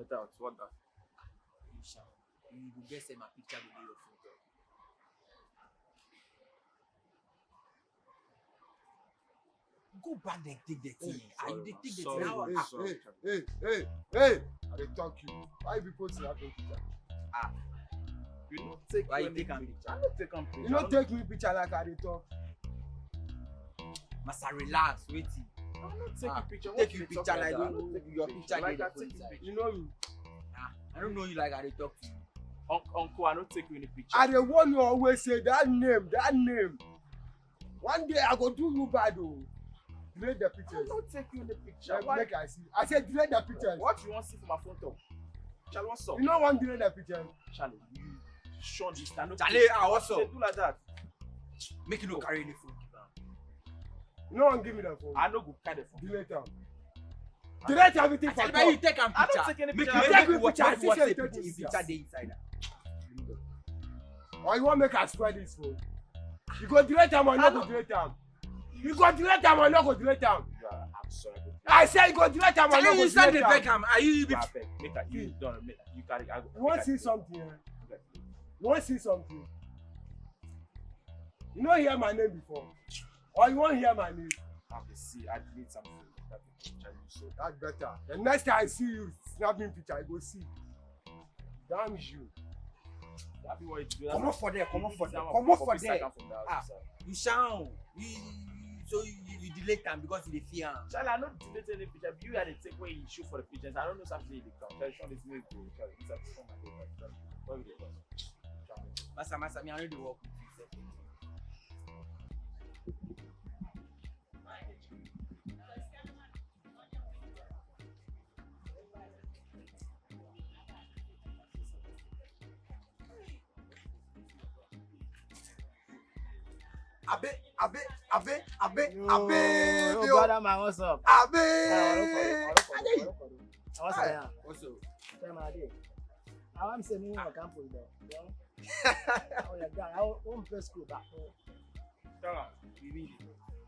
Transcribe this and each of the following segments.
Get out. What that? You will get my picture with your photo. Go back and take the thing. You take the thing. Hey! I dey talk you. Why you posting that picture? You don't take Why you any take a picture? picture? I don't take a picture. You don't take me picture like I dey talk. Masa relax, wait. I don't take a picture. Take your picture like your picture like dey I the take inside. You know me. I don't know you like I dey talk to you. Uncle, I don't take you any picture. I dey want you always say that name. One day I go do you bad though. Delete the I pictures. don't take you any picture. Make I see. I said delete the pictures. What you want to see from my photo? Charlie, what's up? You know one delete the pictures. Charlie, you show this. Charlie, what's up? Do like that. Make you no carry any phone. You know one give me the phone. I no go carry the phone. Delete them. Delete everything for Tell you take a picture. I don't take any Make picture. you Take me watch picture. out See what say say you people take in picture. picture dey inside. Or you want make I spread this phone? You go delete them or not go delete them? You go delete them or not go delete them? I'm sorry. I said you go delete them or not Tell go you stand delete the them. Beckham. Are you Make a you don't make you carry. You want to see something? You want to see something? You don't hear my name before. Or you won't hear my name? I can see. I need something. That picture you saw. That's better. The next time I see you snapping picture, I go see. Damn you. That be what you do. Come on for there. Come on for there. Come Come on for from the there. outside. You sound. So you delete them because you dey fear. Charlie, I don't delete any picture. You had to take where you shoot for the pictures. I don't know something they count. Charlie, show this new go. Charlie, this is from my day. What will you do? Masa, me I know the work with you. Abe. Yo, brother man, what's up? Abe. What's up? Also, I want to say me on campus though. Oh yeah, God, I won't play school back home.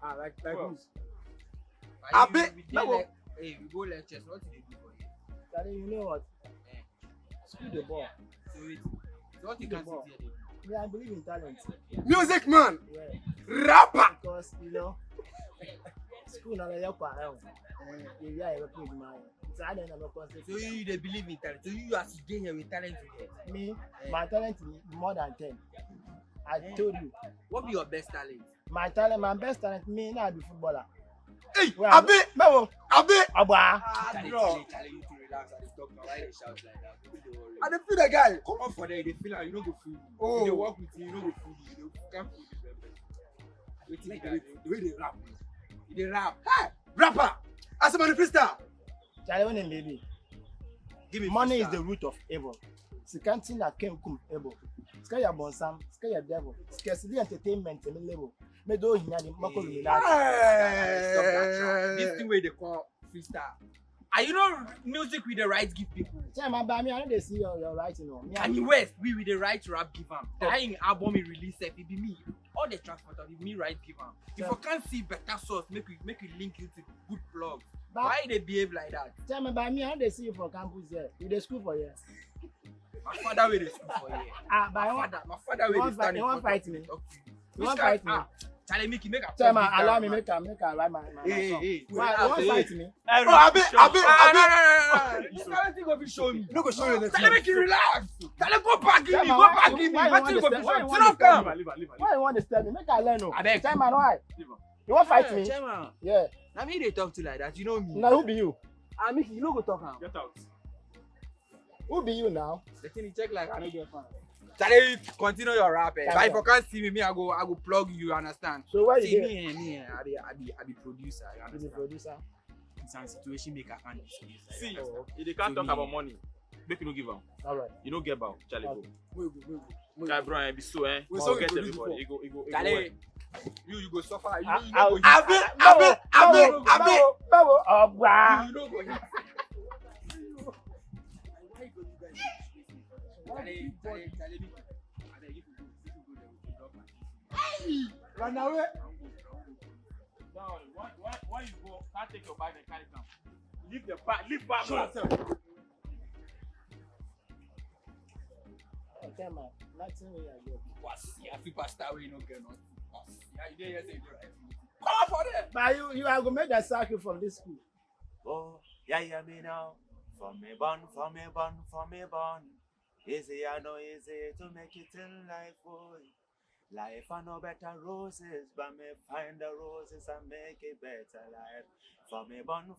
Like Well, this. Hey, we go lectures. What did you do for you? Daddy, you know what? School the ball. So what you can see here? Yeah, I believe in talent. Music man. Yeah. Rapper. Because you know, school na your around. And yeah, I work with my. So I don't know concept. So you dey believe in talent. So you as you dey here with talent today. Me, my talent is more than 10. I told you. What be your best talent? My talent, my best talent, me now be footballer. Hey, Well, Abe. Memo, Abe. Abba. Charlie, bro. you to relax and talk now. Why they shout like that? Don't worry. I dey feel the guy. Come on for there, they feel like you don't go fool you. Oh. They work with you, you don't go fool you. They can't fool you. Wait till The way they rap. they rap. Hey, rapper. As a manifester. Charlie, when him baby. Give me Money is freestyle. the root of evil. Sekanti na kem kum evil. Scare your bonsam, scare your devil. Scarcity entertainment in the level. Me do hinya ni mako luminati. Stop that trap. This thing where they call freestyle. And you know music with the right give people. Tell my baby, I know they see your writing on. And in West, we with the right rap give am. That in album he release it be me. All the transport of me right give am. If you can't see better source, make we link you to good plugs. Why they behave like that? Tell my baby, I know they see you for campus there. You dey school for here. My father will school for here. My father will stand. You want fight me? Talk to you. You want fight me? Charlie, make a. Tell my allow me make a write my song. Hey. Why you want fight me? Oh, Abe. You This kind of thing go be show me. No go show you the Charlie, make you relax. Charlie, go back give me. Tell Go my, back give me. why you What want you go to be stand- why show? you Sit want down, to come. Why you want to tell me? Make I learn. I beg. Tell my why? You want fight me? Chairman. Yeah. Now me they talk to like that. You know me. Now who be you? I make you no go talk am. Get out. Who be you now? The thing he check like I no get fan. Charlie, continue your rap. But if you can't see me, I go plug you. Understand? So where See you dey? me, I be producer. You You be understand? producer. It's a situation make I can't discuss. See, Oh, okay. if they can't So talk me- about money, make you no give am. All right. You don't get about Charlie go. Wait. Guy, bro, I be so We saw you Forget produce everybody. before. It go. Charlie, you go suffer. You I- know go Abe. Báwo ọgbà. You know go hit. Charlie, if you go there, we can drop my Run away. Down. Why you go? Can't take your bag and carry come. Leave the bag. Leave bag. Show yourself. tell my nothing we are get. What's yeah, superstar we no get nothing. Yeah, you didn't hear say you right. Come on for them. But you are gonna make that circle from this school. Oh, yeah, me now. For me born. Easy, I know easy to make it in life, boy. Life I know better roses, but me find the roses and make it better life. For me born.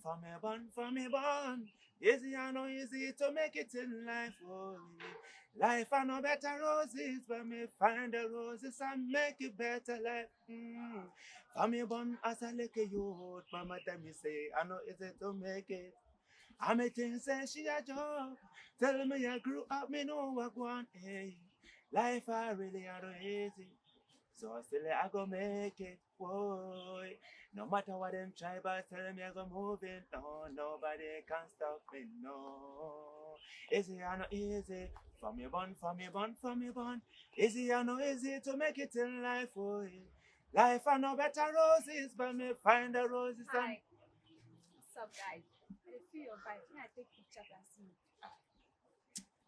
Easy, I know easy to make it in life, boy. Life I know better roses, but me find the roses and make it better life. For me born as a little youth, mama tell me say, I know easy to make it. I may think say she a joke. Tell me I grew up, me know what go on. Hey, life I really are no easy. So still I go make it. Boy, no matter what them try, but tell me I go moving. No, nobody can stop me. No, easy I no easy. For me born. Easy I no easy to make it in life. Boy, life I no better roses, but me find the roses. Hi. What's up, guys? I feel your vibe. Can I take picture and see?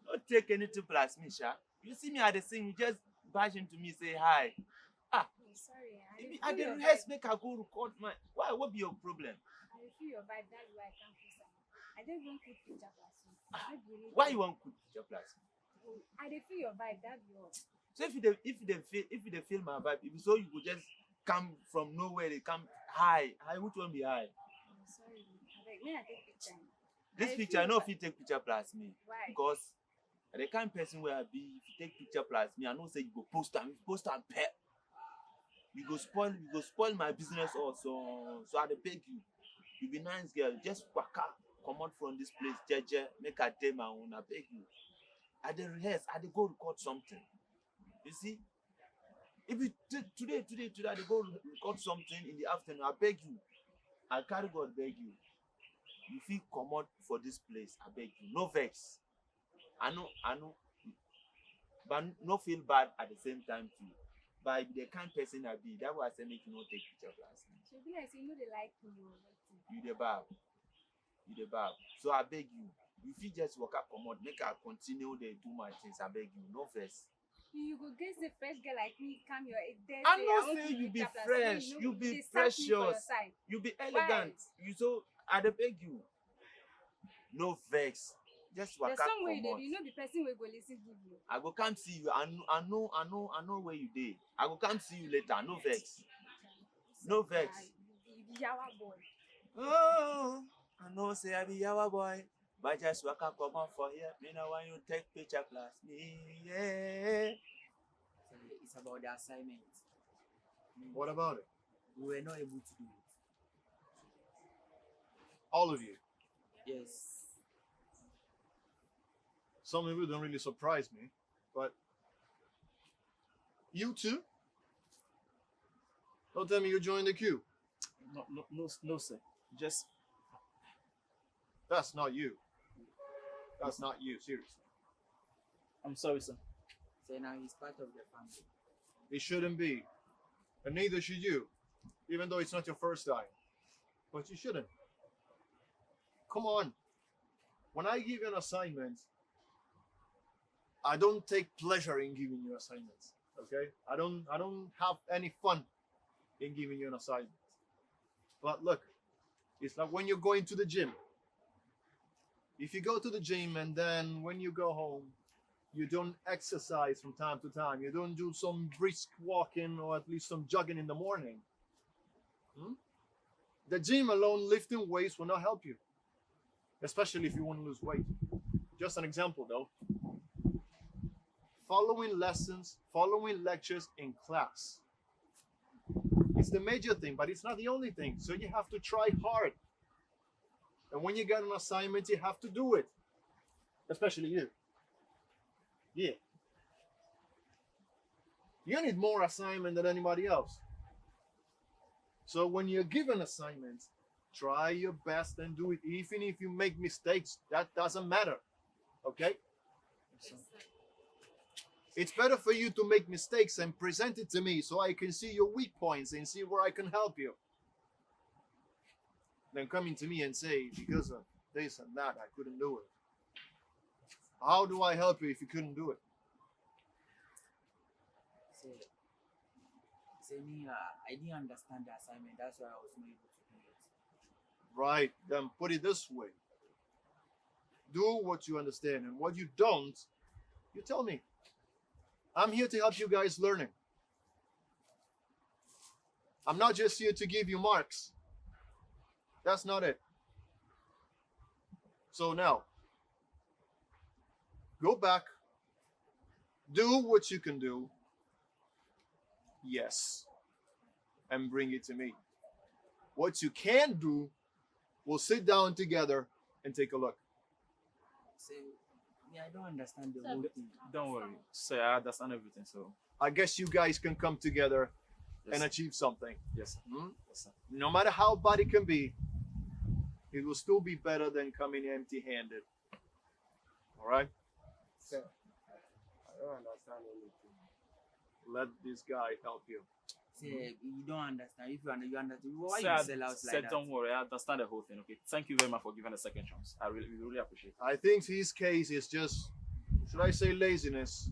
Don't take anything plus me, Sha. You see me at the sing, you just bash into me, say hi. Oh, sorry. I didn't rehearse, make I go record my. Why? What be your problem? I feel your vibe. That's why I can't feel some. I don't even put picture plus me. Why you want to put your plus? I dey feel your vibe. That's your. So if you feel my vibe, if so you could just come from nowhere, they come hi. Hi, which one be hi? Oh, sorry. May I take picture? This picture, I know if you take picture plus me. Why? Because the kind of person where I be, if you take picture plus me, I know say you go post and pet. You go spoil my business also. So I beg you. You be nice girl, just waka, come out from this place, jeje, make a day my own. I beg you. I dey rehearse, I dey go record something. You see? If you today, I dey go record something in the afternoon. I beg you. I carry God beg you. You feel come out for this place, I beg you. No vex. I know. But no feel bad at the same time too. But the kind person I be, that's why I say make you not take picture class. So be like, you know they like you. You the bab. So I beg you. You feel just walk up, come out, make I continue to do my things. I beg you, no vex. You go get the fresh girl like me, come your there. I'm not saying you be fresh, you be precious, you be elegant. You so I beg you. No vex. Just walk up. There's some way come out. you know the person will go listen to you. I go come see you. I know where you dey. I go come see you later. No vex. No vex. You be yawa boy. Oh, I know say I be yawa boy. But just walk up, come on for here. Me know when you take picture plus me. Yeah. So it's about the assignment. What about it? We were not able to do it. All of you. Yes. Some of you don't really surprise me, but you too? Don't tell me you joined the queue. No, sir. Just That's not you. That's not you, seriously. I'm sorry, sir. So now he's part of the family. It shouldn't be. And neither should you. Even though it's not your first time. But you shouldn't. Come on. When I give you an assignment, I don't take pleasure in giving you assignments. Okay? I don't have any fun in giving you an assignment. But look, it's like when you're going to the gym. If you go to the gym and then when you go home, you don't exercise from time to time. You don't do some brisk walking or at least some jogging in the morning. The gym alone, lifting weights, will not help you. Especially if you want to lose weight. Just an example though. Following lessons, following lectures in class. It's the major thing, but it's not the only thing. So you have to try hard. And when you get an assignment, you have to do it. Especially you. Yeah. You need more assignment than anybody else. So when you're given assignments, try your best and do it. Even if you make mistakes, that doesn't matter. Okay? It's better for you to make mistakes and present it to me so I can see your weak points and see where I can help you. Than coming to me and say, because of this and that, I couldn't do it. How do I help you if you couldn't do it? Say me, I didn't understand the assignment. That's why I was not able to do it. Right, then put it this way. Do what you understand, and what you don't, you tell me. I'm here to help you guys learning. I'm not just here to give you marks. That's not it. So now, go back, do what you can do, yes, and bring it to me. What you can do, we'll sit down together and take a look. Say, yeah, I don't understand the whole thing. Don't worry. Sir, I understand everything, so. I guess you guys can come together and achieve something. Yes, sir. Hmm? Yes, sir. No matter how bad it can be, it will still be better than coming empty-handed. All right? Sir, I don't understand anything. Let this guy help you. Say, you don't understand. If you understand, why Sir, you sell out sir, like that? don't worry. I understand the whole thing, okay? Thank you very much for giving a second chance. We really appreciate it. I think his case is just, should I say laziness?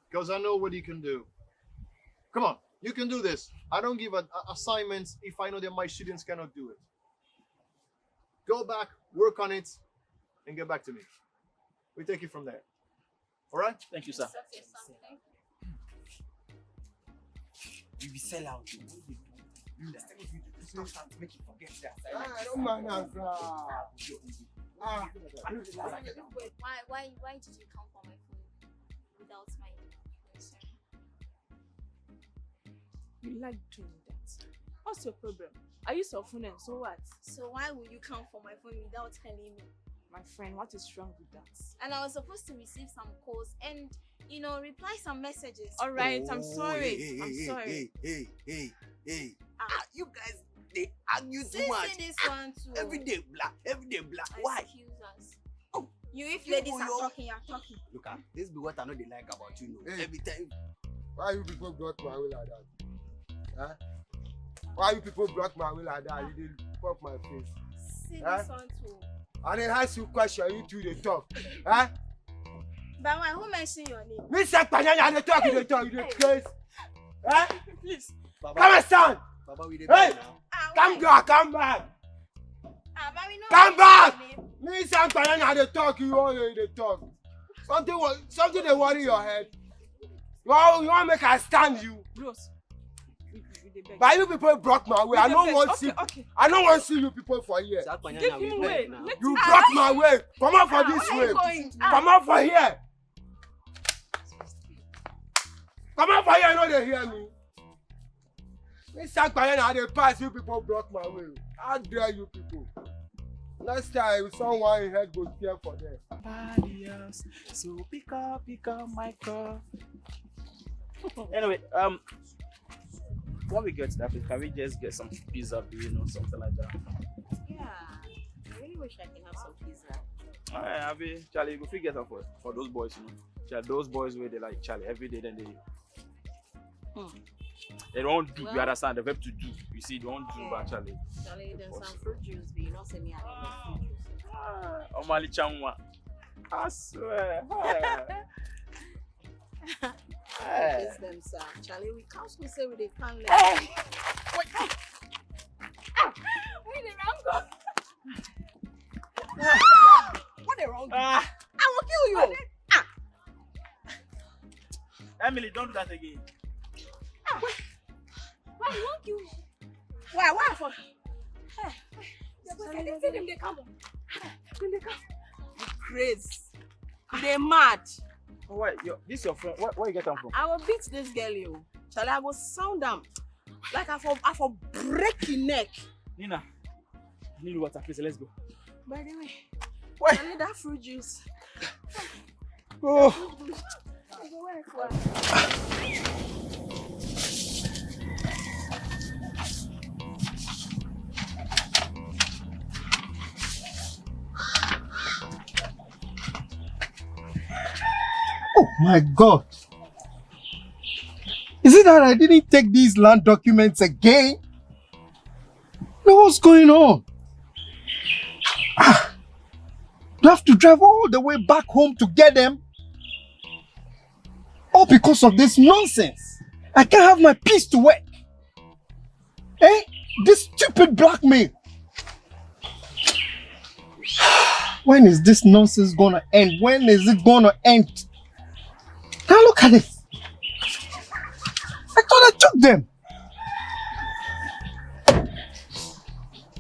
Because I know what he can do. Come on, you can do this. I don't give assignments if I know that my students cannot do it. Go back, work on it, and get back to me. We take it from there. All right? Thank you, sir. Okay, son. Thank you. You be sell out. You understand? If you do stuff to make you forget that. I don't mind that, sir. Why did you come for my phone without my consent? You like doing that. What's your problem? I use your phone and so what? So why will you come for my phone without telling me? My friend, what is wrong with that? And I was supposed to receive some calls and, reply some messages. Alright, I'm sorry. I'm sorry. Hey. You guys, they argue too Say much. this one too. Every day black. Why? Excuse us. Oh, If you ladies go, are yo. talking, you're talking. Look at this. Be what I know they like about you. Hey. Every time. Why you people block my way like that? Huh? Why you people block my way like that? You did pop my face. Say Huh? this one too. And then ask you question, you two they talk. Huh? But why? Who mentioned your name? Me Sakpanyanya, they talk, you dey craze. Huh? Please. Come and stand. Baba, we dey Hey! now. Come back, come back. But we know Come you back! mentioned your name. Me Sakpanyanya, they talk, you only they talk. Something they worry your head. You want make I stand you? Bros. We beg. But you people block my way. I We don't dey want beg. see. Okay. I don't want see you people for here. Sakpanyanya, Give we him beg way. now. Let You him- block my way. Come out for this Where are way. you going? Come out for here. Come out for here. I know they hear me. This Sakpanyanya, they pass. You people block my way. How dare you people? Next time, someone in head go care for them. Barriers. So pick up my car. Anyway, when we get to that, can we just get some pizza, something like that? Yeah, I really wish I could have some pizza. Alright, Abby, Charlie, go figure out for those boys, Charlie, those boys where they like Charlie every day, then they don't do. You Well- understand the verb to do. You see, they don't do, but Charlie. Charlie, there's some fruit juice, but you not say me I don't love fruit juice. Omali Chanwa. I swear. Hey. It's them, sir. Charlie, we can't so say we they can't let. Where the wrong go? What they wrong? Ah, I will kill you. Emily, don't do that again. Why you won't you? Why? Why for? I didn't see them. They come. Crazy. They mad. Oh, wait, this your friend. Where you get them from? I will beat this girl, you. Charlie, I go sound them. Like I for break your neck. Nina, I need water, please. Let's go. By the way, Why? Charlie, that fruit juice. Oh. Oh my God. Is it that I didn't take these land documents again? No, what's going on? Do I have to drive all the way back home to get them? All because of this nonsense. I can't have my peace to work. Eh? This stupid blackmail. When is this nonsense gonna end? When is it gonna end? Now look at this. I thought I took them.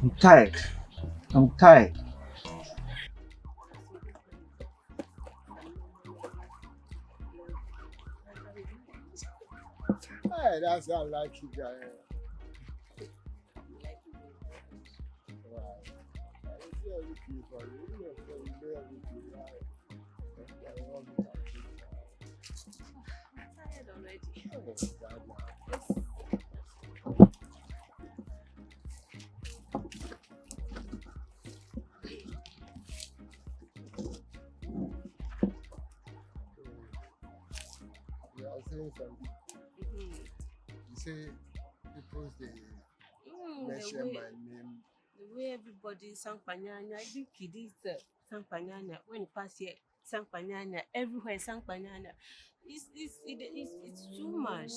I'm tired. I'm tired. Hey, that's how I like you guys. Saying something. You say people they mention my name. The way everybody Sakpanyanya, I think it is Sakpanyanya. When you pass here, Sakpanyanya, everywhere Sakpanyanya. It's too much.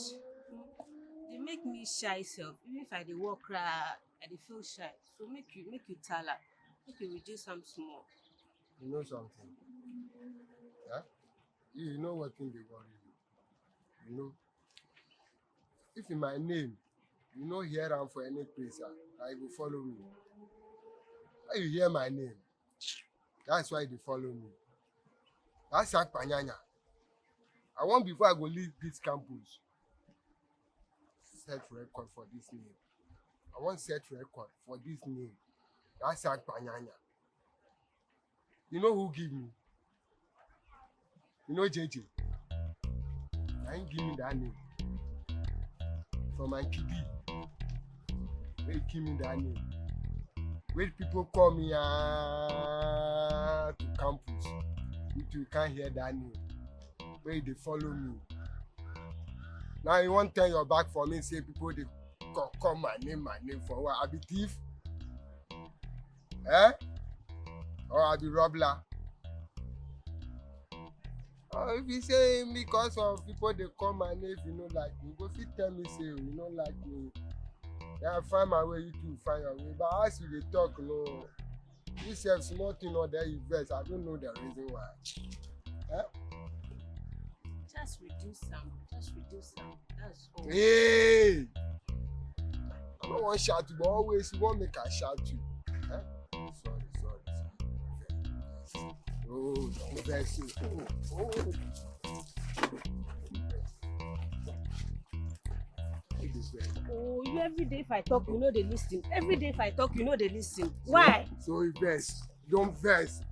They make me shy self. Even if I dey walk I dey feel shy. So make you tell her. Make you reduce some small. You know something? Huh? You know what thing they worry you. You know, if in my name, you know hear am for any place, I will follow me. When you hear my name, that's why they follow me. That's Sakpanyanya. I want before I go leave this campus, set record for this name. I want set record for this name. That's Sakpanyanya. You know who give me? You know JJ. I ain't give me that name. From my kiddie. They give me that name. When people call me to campus, you can't hear that name. Where they follow me. Now you want to turn your back for me and say people they call my name for what? I be thief? Eh? Or I be robber? If you say because of people they call my name, you know like me, go fit tell me say you know like me. Yeah, I find my way, you too find your way. But as you they talk, no, this have small thing or there you vex. I don't know the reason why. Eh? Just reduce some. That's all. Hey! I don't want to shout you, but always you want make I shout you. Eh? Sorry. Oh, don't vex you. Oh. Oh, you every day if I talk, you know they listen. Every day if I talk, you know they listen. Why? So you vex. Don't vex.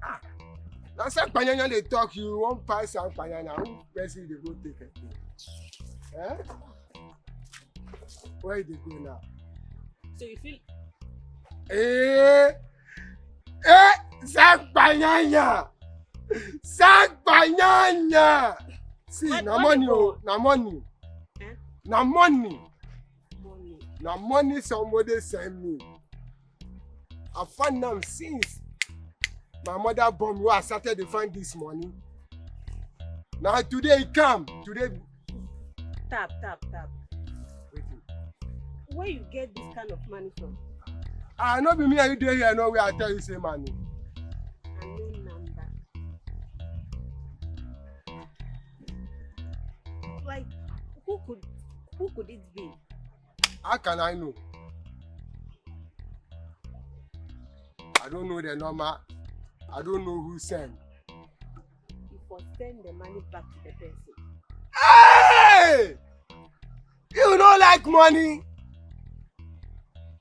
Now Sakpanyanya they talk, you won't pass Sakpanyanya. Who person they go take it? Eh? Where they go now? So you feel Sakpanyanya! See, na money, na money. Eh? Na money. Na money somebody send me. I found them since my mother born me. I started to find this money. Now today it come. Today. Tap. Where you get this kind of money from? I know be me and you dey here know where I tell you say money. Unknown number. Like who could it be? How can I know? I don't know the number. I don't know who sent. You for send the money back to the person. Hey! You don't like money.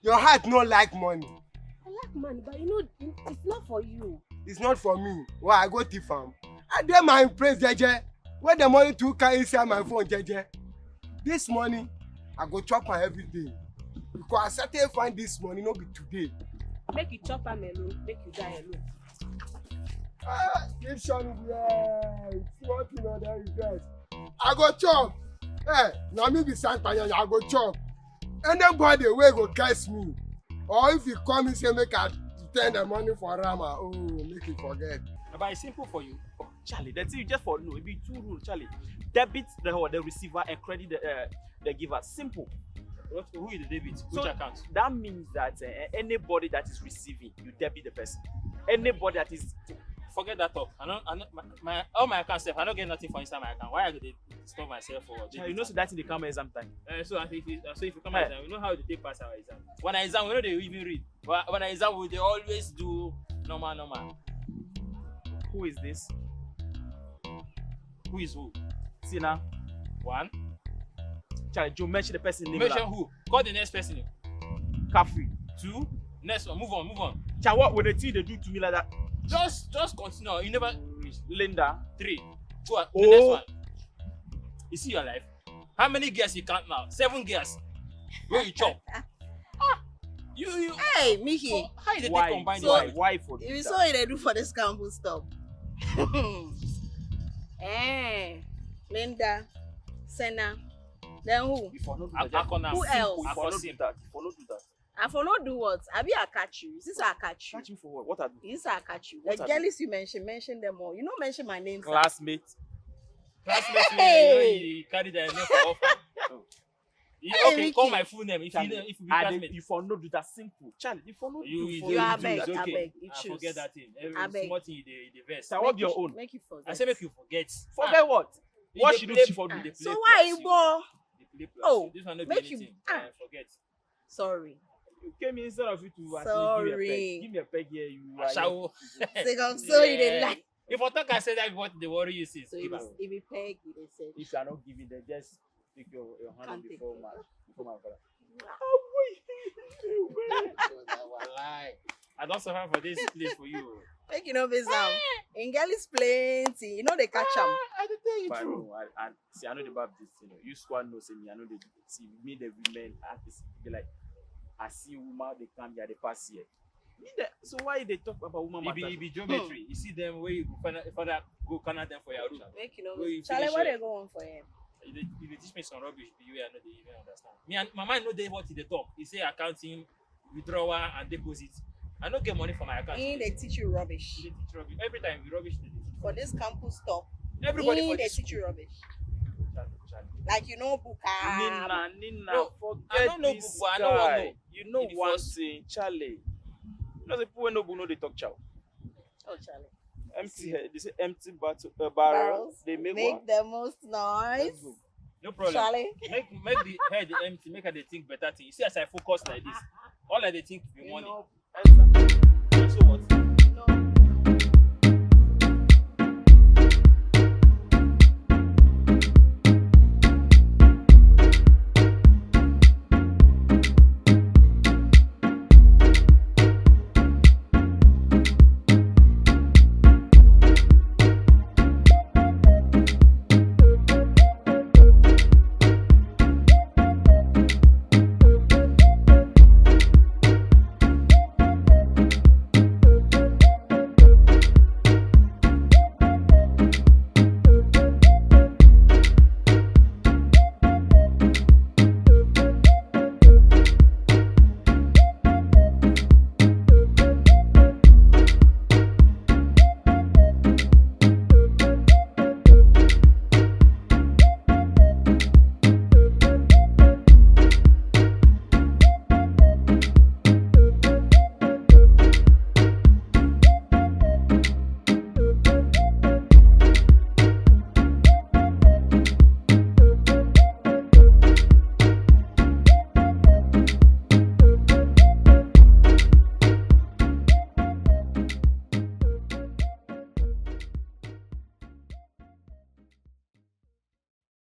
Your heart not like money. I like money, but you know it's not for you. It's not for me. Why I go thief am? I dare my praise jeje. Where the money to carry inside my phone jeje. This money I go chop am every day. Because I started find this money no be today. Make you chop am alone, make you die alone. This one is small thing on there is best. I go chop. Hey, now me be Sakpanyanya, I go chop. Anybody wey go curse me, or if you call me say make I spend the money for Rama. Oh, make it forget. But it's simple for you. Oh, Charlie, that's it. Just for no, it be two rules, Charlie. Debit the receiver and credit the giver. Simple. Who is the debit? So Which account? that means that anybody that is receiving, you debit the person. Anybody that is Forget that talk. I know my all my accounts. I don't get nothing for inside my account. Why I go to stop myself for? Charlie, you know so that in the come exam time. So if you come exam, you know how to take pass our exam. When I exam, we know they even read. But when I exam, they always do normal. Who is this? Who is who? See now. One. Charlie, Joe, mention the person name. Mention who? Call the next person. Caffrey. Two. Next one. Move on. Charlie, what would the thing they do to me like that? Just continue. You never reach. Linda. 3. Go on. The next one. You see your life? How many gears you count now? 7 gears. Where you chop? You. Hey, Mickey. How you Why? combine Why for If you that? saw what they do for this campus stop. Linda, Senna, then who? If I not do I that, can Who else? if I not do that, if I not do that. I for not do what? I be I catch you. Is this I catch you? Catch me for what? What I do? This I catch you. What The I do? girls you mention them all. You don't mention my name. sir. Classmate. Classmates, Hey! you carry their name for offer. Hey, Okay, call Mickey. my full name. If you be And classmate. if I not do that, simple. Charlie, if I not You do You are do beg, it, I okay. beg, you I choose. forget that thing. Every I beg. small thing you dey vex. So what Make your you- own? Make you forget. I say make you forget. Forget what? You What dey she do play- she for do? you dey So play why plus you go? Dey play plus Oh, you. This one no be make you- anything. Forget. Sorry. You came in instead of you to actually Sorry. give me a peg here. You are Shall Say I'm sorry they like. If I talk, I say that what they worry you see. So if you peg, you dey say. if you are not giving, then just take your hand Can't take before it. my father. I don't suffer for this place for you. Make you know this in girl is plenty. You know they catch them. I dey tell you But true. no, I see. I know the Baptist. You squad knows me. I know they see me. The women artists be like, I see woman they come here, they pass here. So why they talk about woman It matter? be geometry. You see them where you further go Canada for your room. Make you know. Where you Charlie, finish what it. they go on for him? You dey teach me some rubbish the way I know they even understand. Me and my mind know they what they talk. He say accounting, withdrawal and deposit. I don't get money for my account. They teach you rubbish. They teach rubbish. Every time we rubbish, they teach. For this campus stop. Everybody for They this teach you rubbish. Charlie. Like you know book. Nina, No, forget I don't know this book, but I guy. know one know. You know He one first- thing, Charlie. You know the people when no book know they talk chow. Oh Charlie. Empty head, they say empty barrels. Barrels. They make Make the most noise. Let's go. No problem. Charlie. Make the head empty. Make her they think better thing. You see, as I focus like this, all I they think be money. You know, so what?